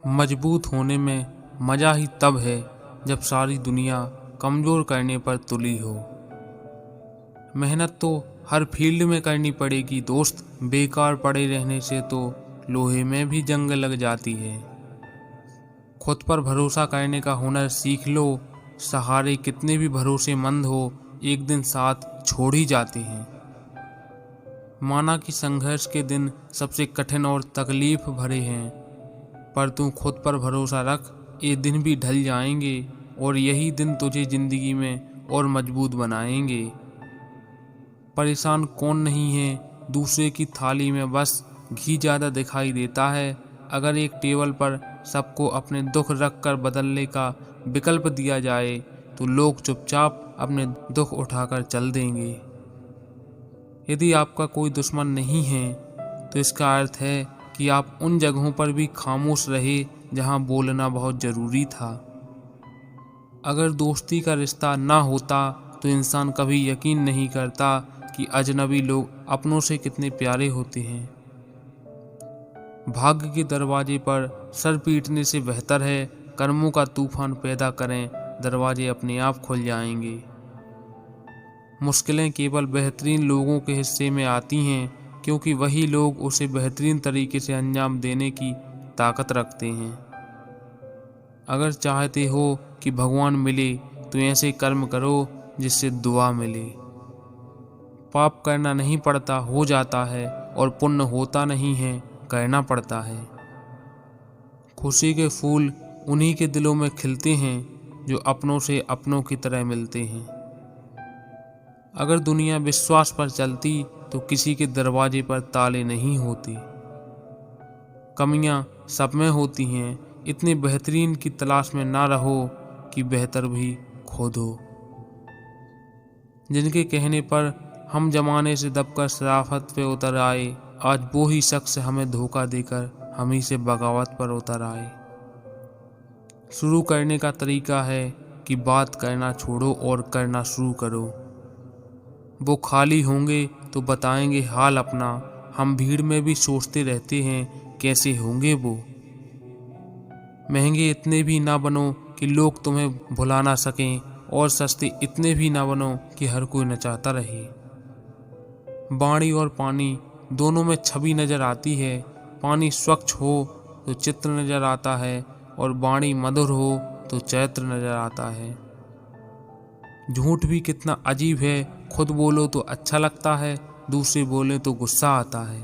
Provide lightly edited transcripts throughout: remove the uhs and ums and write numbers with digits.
मजबूत होने में मज़ा ही तब है जब सारी दुनिया कमज़ोर करने पर तुली हो। मेहनत तो हर फील्ड में करनी पड़ेगी दोस्त, बेकार पड़े रहने से तो लोहे में भी जंग लग जाती है। खुद पर भरोसा करने का हुनर सीख लो, सहारे कितने भी भरोसेमंद हो एक दिन साथ छोड़ ही जाते हैं। माना कि संघर्ष के दिन सबसे कठिन और तकलीफ भरे हैं, पर तू खुद पर भरोसा रख, ये दिन भी ढल जाएंगे और यही दिन तुझे जिंदगी में और मजबूत बनाएंगे। परेशान कौन नहीं है, दूसरे की थाली में बस घी ज़्यादा दिखाई देता है। अगर एक टेबल पर सबको अपने दुख रख कर बदलने का विकल्प दिया जाए तो लोग चुपचाप अपने दुख उठाकर चल देंगे। यदि आपका कोई दुश्मन नहीं है तो इसका अर्थ है कि आप उन जगहों पर भी खामोश रहे जहां बोलना बहुत ज़रूरी था। अगर दोस्ती का रिश्ता ना होता तो इंसान कभी यकीन नहीं करता कि अजनबी लोग अपनों से कितने प्यारे होते हैं। भाग्य के दरवाजे पर सर पीटने से बेहतर है कर्मों का तूफान पैदा करें, दरवाजे अपने आप खुल जाएंगे। मुश्किलें केवल बेहतरीन लोगों के हिस्से में आती हैं, क्योंकि वही लोग उसे बेहतरीन तरीके से अंजाम देने की ताकत रखते हैं। अगर चाहते हो कि भगवान मिले तो ऐसे कर्म करो जिससे दुआ मिले। पाप करना नहीं पड़ता, हो जाता है, और पुण्य होता नहीं है, करना पड़ता है। खुशी के फूल उन्हीं के दिलों में खिलते हैं जो अपनों से अपनों की तरह मिलते हैं। अगर दुनिया विश्वास पर चलती तो किसी के दरवाजे पर ताले नहीं होते। कमियां सब में होती हैं, इतने बेहतरीन की तलाश में ना रहो कि बेहतर भी खो दो। जिनके कहने पर हम जमाने से दबकर शराफत पे उतर आए, आज वो ही शख्स हमें धोखा देकर हम ही से बगावत पर उतर आए। शुरू करने का तरीका है कि बात करना छोड़ो और करना शुरू करो। वो खाली होंगे तो बताएंगे हाल अपना, हम भीड़ में भी सोचते रहते हैं कैसे होंगे वो। महंगे इतने भी ना बनो कि लोग तुम्हें भुला ना सकें, और सस्ते इतने भी ना बनो कि हर कोई नचाता रहे। बाणी और पानी दोनों में छवि नजर आती है। पानी स्वच्छ हो तो चित्र नजर आता है, और बाणी मधुर हो तो चैत्र नजर आता है। झूठ भी कितना अजीब है, खुद बोलो तो अच्छा लगता है, दूसरे बोले तो गुस्सा आता है।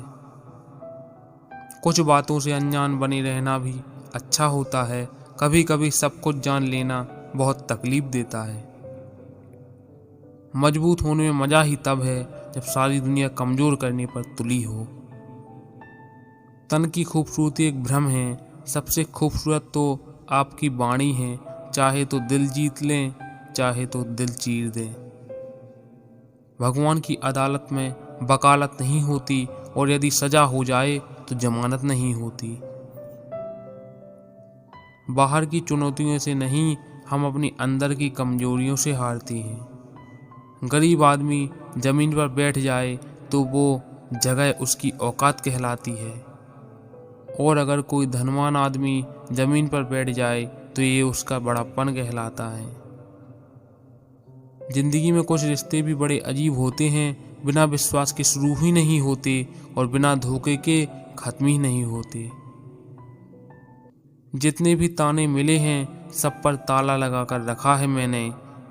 कुछ बातों से अनजान बने रहना भी अच्छा होता है, कभी कभी सब कुछ जान लेना बहुत तकलीफ देता है। मजबूत होने में मजा ही तब है जब सारी दुनिया कमजोर करने पर तुली हो। तन की खूबसूरती एक भ्रम है, सबसे खूबसूरत तो आपकी वाणी है। चाहे तो दिल जीत लें, चाहे तो दिल चीर दें। भगवान की अदालत में वकालत नहीं होती, और यदि सजा हो जाए तो जमानत नहीं होती। बाहर की चुनौतियों से नहीं, हम अपनी अंदर की कमजोरियों से हारते हैं। गरीब आदमी जमीन पर बैठ जाए तो वो जगह उसकी औकात कहलाती है, और अगर कोई धनवान आदमी जमीन पर बैठ जाए तो ये उसका बड़प्पन कहलाता है। जिंदगी में कुछ रिश्ते भी बड़े अजीब होते हैं, बिना विश्वास के शुरू ही नहीं होते और बिना धोखे के खत्म ही नहीं होते। जितने भी ताने मिले हैं सब पर ताला लगाकर रखा है मैंने,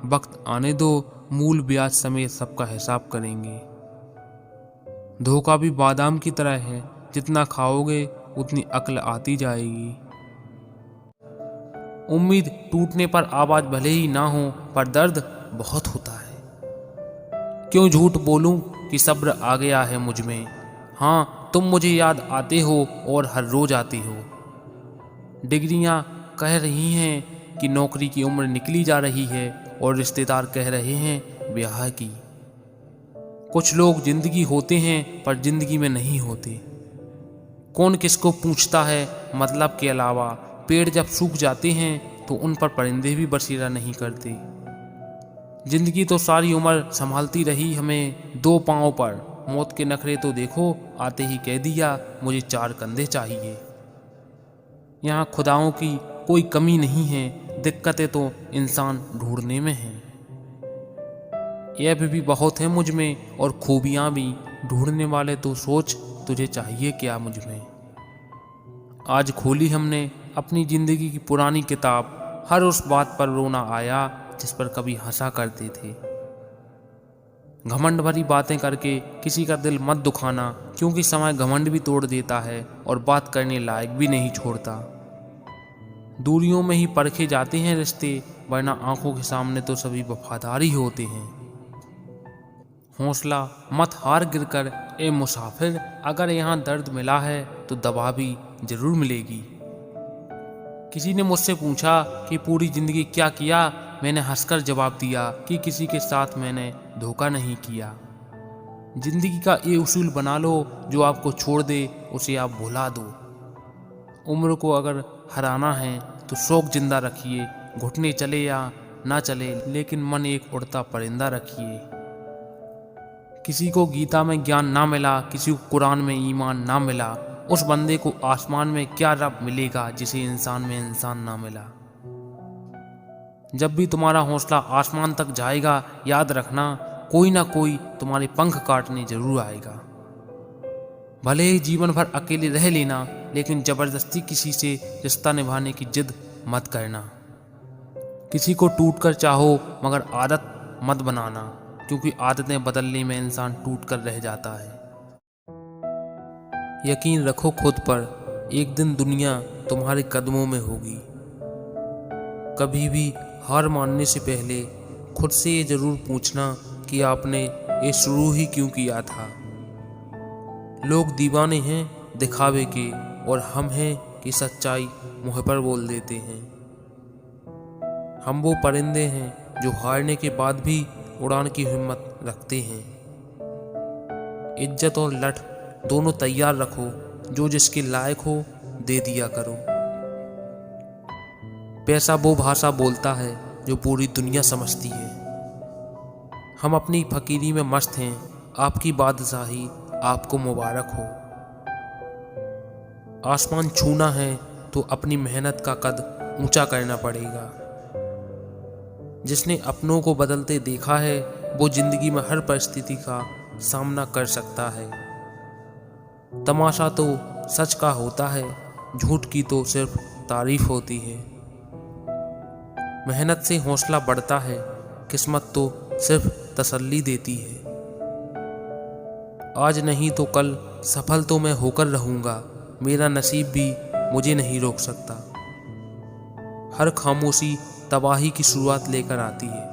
वक्त आने दो, मूल ब्याज समेत सबका हिसाब करेंगे। धोखा भी बादाम की तरह है, जितना खाओगे उतनी अक्ल आती जाएगी। उम्मीद टूटने पर आवाज भले ही ना हो, पर दर्द बहुत होता है। क्यों झूठ बोलूं कि सब्र आ गया है मुझ में। हाँ, तुम मुझे याद आते हो और हर रोज आते हो। डिग्रियां कह रही हैं कि नौकरी की उम्र निकली जा रही है, और रिश्तेदार कह रहे हैं ब्याह की। कुछ लोग जिंदगी होते हैं पर जिंदगी में नहीं होते। कौन किसको पूछता है मतलब के अलावा। पेड़ जब सूख जाते हैं तो उन पर परिंदे भी बसेरा नहीं करते। जिंदगी तो सारी उम्र संभालती रही हमें दो पांव पर, मौत के नखरे तो देखो आते ही कह दिया मुझे चार कंधे चाहिए। यहाँ खुदाओं की कोई कमी नहीं है, दिक्कतें तो इंसान ढूंढने में हैं। ऐब भी बहुत है मुझ में और खूबियाँ भी, ढूंढने वाले तो सोच तुझे चाहिए क्या मुझ में। आज खोली हमने अपनी जिंदगी की पुरानी किताब, हर उस बात पर रोना आया जिस पर कभी हंसा करते थे। घमंड भरी बातें करके किसी का दिल मत दुखाना, क्योंकि समय घमंड भी तोड़ देता है और बात करने लायक भी नहीं छोड़ता। दूरियों में ही परखे जाते हैं रिश्ते, वरना आंखों के सामने तो सभी वफादार ही होते हैं। हौसला मत हार गिरकर ए मुसाफिर, अगर यहाँ दर्द मिला है तो दवा भी जरूर मिलेगी। किसी ने मुझसे पूछा कि पूरी जिंदगी क्या किया, मैंने हंसकर जवाब दिया कि किसी के साथ मैंने धोखा नहीं किया। जिंदगी का ये उसूल बना लो, जो आपको छोड़ दे उसे आप भुला दो। उम्र को अगर हराना है तो शौक जिंदा रखिए, घुटने चले या ना चले लेकिन मन एक उड़ता परिंदा रखिए। किसी को गीता में ज्ञान ना मिला, किसी को कुरान में ईमान ना मिला, उस बंदे को आसमान में क्या रब मिलेगा जिसे इंसान में इंसान ना मिला। जब भी तुम्हारा हौसला आसमान तक जाएगा, याद रखना कोई ना कोई तुम्हारे पंख काटने जरूर आएगा। भले ही जीवन भर अकेले रह लेना, लेकिन जबरदस्ती किसी से रिश्ता निभाने की जिद मत करना। किसी को टूट कर चाहो मगर आदत मत बनाना, क्योंकि आदतें बदलने में इंसान टूट कर रह जाता है। यकीन रखो खुद पर, एक दिन दुनिया तुम्हारे कदमों में होगी। कभी भी हार मानने से पहले खुद से ये जरूर पूछना कि आपने ये शुरू ही क्यों किया था। लोग दीवाने हैं दिखावे के, और हम हैं कि सच्चाई मुँह पर बोल देते हैं। हम वो परिंदे हैं जो हारने के बाद भी उड़ान की हिम्मत रखते हैं। इज्जत और लठ दोनों तैयार रखो, जो जिसके लायक हो दे दिया करो। पैसा वो भाषा बोलता है जो पूरी दुनिया समझती है। हम अपनी फकीरी में मस्त हैं, आपकी बादशाही आपको मुबारक हो। आसमान छूना है तो अपनी मेहनत का कद ऊंचा करना पड़ेगा। जिसने अपनों को बदलते देखा है, वो जिंदगी में हर परिस्थिति का सामना कर सकता है। तमाशा तो सच का होता है, झूठ की तो सिर्फ तारीफ होती है। मेहनत से हौसला बढ़ता है, किस्मत तो सिर्फ तसल्ली देती है। आज नहीं तो कल सफल तो मैं होकर रहूंगा, मेरा नसीब भी मुझे नहीं रोक सकता। हर खामोशी तबाही की शुरुआत लेकर आती है।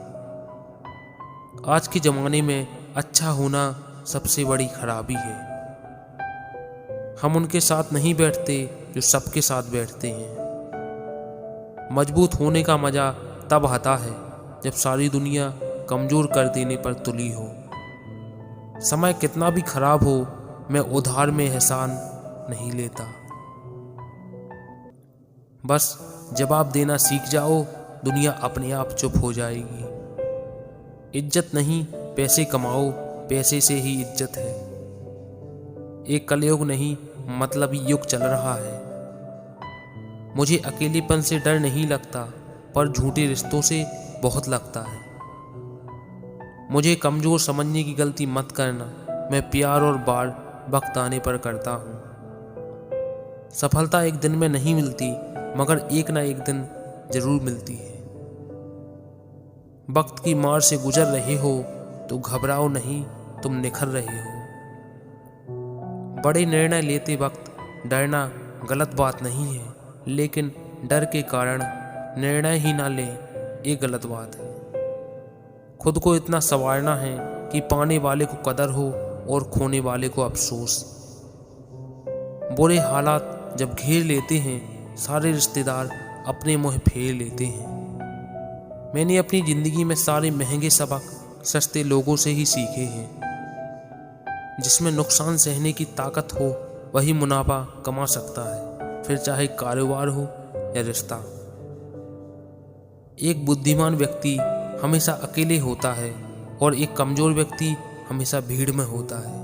आज के ज़माने में अच्छा होना सबसे बड़ी खराबी है। हम उनके साथ नहीं बैठते जो सबके साथ बैठते हैं। मजबूत होने का मज़ा तब आता है जब सारी दुनिया कमज़ोर कर देने पर तुली हो। समय कितना भी खराब हो, मैं उधार में एहसान नहीं लेता। बस जवाब देना सीख जाओ, दुनिया अपने आप चुप हो जाएगी। इज्जत नहीं पैसे कमाओ, पैसे से ही इज्जत है। एक कलयुग नहीं मतलबी युग चल रहा है। मुझे अकेलेपन से डर नहीं लगता, पर झूठे रिश्तों से बहुत लगता है। मुझे कमजोर समझने की गलती मत करना, मैं प्यार और बार वक्त आने पर करता हूँ। सफलता एक दिन में नहीं मिलती, मगर एक ना एक दिन जरूर मिलती है। वक्त की मार से गुजर रहे हो तो घबराओ नहीं, तुम निखर रहे हो। बड़े निर्णय लेते वक्त डरना गलत बात नहीं है, लेकिन डर के कारण निर्णय ही ना लें ये गलत बात है। खुद को इतना संवारना है कि पाने वाले को कदर हो और खोने वाले को अफसोस। बुरे हालात जब घेर लेते हैं, सारे रिश्तेदार अपने मुंह फेर लेते हैं। मैंने अपनी ज़िंदगी में सारे महंगे सबक सस्ते लोगों से ही सीखे हैं। जिसमें नुकसान सहने की ताकत हो वही मुनाफा कमा सकता है, फिर चाहे कारोबार हो या रिश्ता। एक बुद्धिमान व्यक्ति हमेशा अकेले होता है और एक कमज़ोर व्यक्ति हमेशा भीड़ में होता है।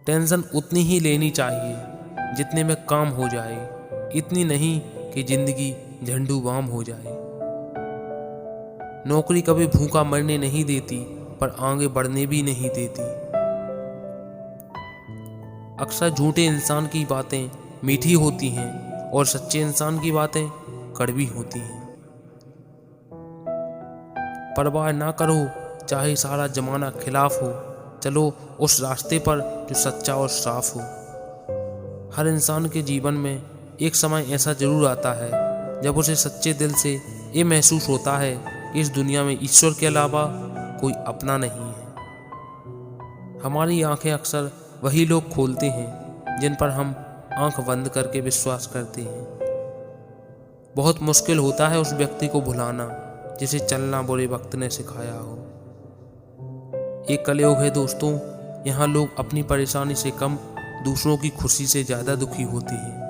टेंशन उतनी ही लेनी चाहिए जितने में काम हो जाए, इतनी नहीं कि जिंदगी झंडू बाम हो जाए। नौकरी कभी भूखा मरने नहीं देती, पर आगे बढ़ने भी नहीं देती। अक्सर झूठे इंसान की बातें मीठी होती हैं और सच्चे इंसान की बातें कड़वी होती हैं। परवाह ना करो चाहे सारा जमाना खिलाफ हो, चलो उस रास्ते पर जो सच्चा और साफ हो। हर इंसान के जीवन में एक समय ऐसा जरूर आता है जब उसे सच्चे दिल से ये महसूस होता है कि इस दुनिया में ईश्वर के अलावा कोई अपना नहीं है। हमारी आंखें अक्सर वही लोग खोलते हैं जिन पर हम आंख बंद करके विश्वास करते हैं। बहुत मुश्किल होता है उस व्यक्ति को भुलाना जिसे चलना बुरे वक्त ने सिखाया हो। एक कलयुग है दोस्तों, यहाँ लोग अपनी परेशानी से कम दूसरों की खुशी से ज़्यादा दुखी होते हैं।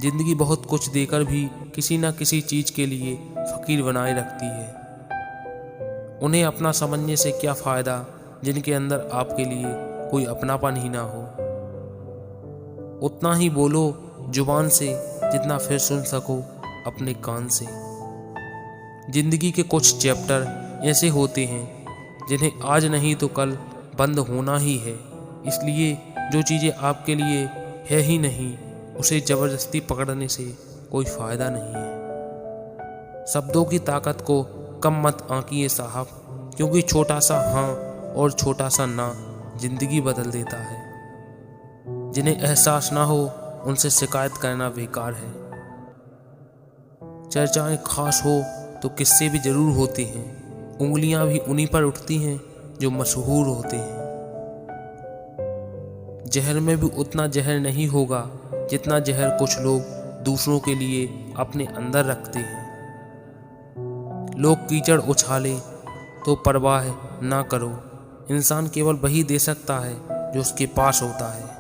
जिंदगी बहुत कुछ देकर भी किसी न किसी चीज़ के लिए फकीर बनाए रखती है। उन्हें अपना समझने से क्या फ़ायदा जिनके अंदर आपके लिए कोई अपनापन ही ना हो। उतना ही बोलो जुबान से जितना फिर सुन सको अपने कान से। जिंदगी के कुछ चैप्टर ऐसे होते हैं जिन्हें आज नहीं तो कल बंद होना ही है। इसलिए जो चीज़ें आपके लिए है ही नहीं, उसे ज़बरदस्ती पकड़ने से कोई फ़ायदा नहीं है। शब्दों की ताकत को कम मत आंकिए साहब, क्योंकि छोटा सा हाँ और छोटा सा ना जिंदगी बदल देता है। जिन्हें एहसास ना हो उनसे शिकायत करना बेकार है। चर्चाएं खास हो तो किस्से भी जरूर होते हैं। उंगलियां भी उन्हीं पर उठती हैं जो मशहूर होते हैं। जहर में भी उतना जहर नहीं होगा जितना जहर कुछ लोग दूसरों के लिए अपने अंदर रखते हैं। लोग कीचड़ उछाले तो परवाह ना करो। इंसान केवल वही दे सकता है जो उसके पास होता है।